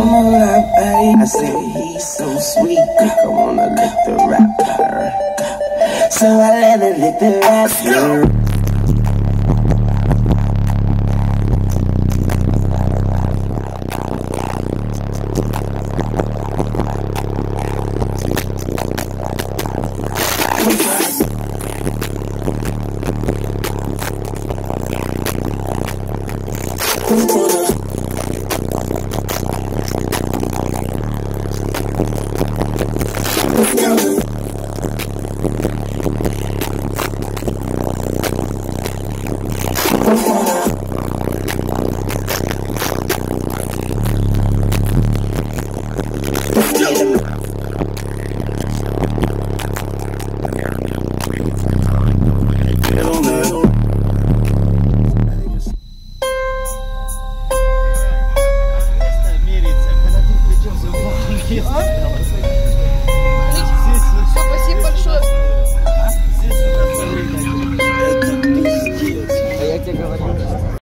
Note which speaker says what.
Speaker 1: I say he's so sweet, I wanna lick the rapper. So I let her lick the rapper.
Speaker 2: Yes.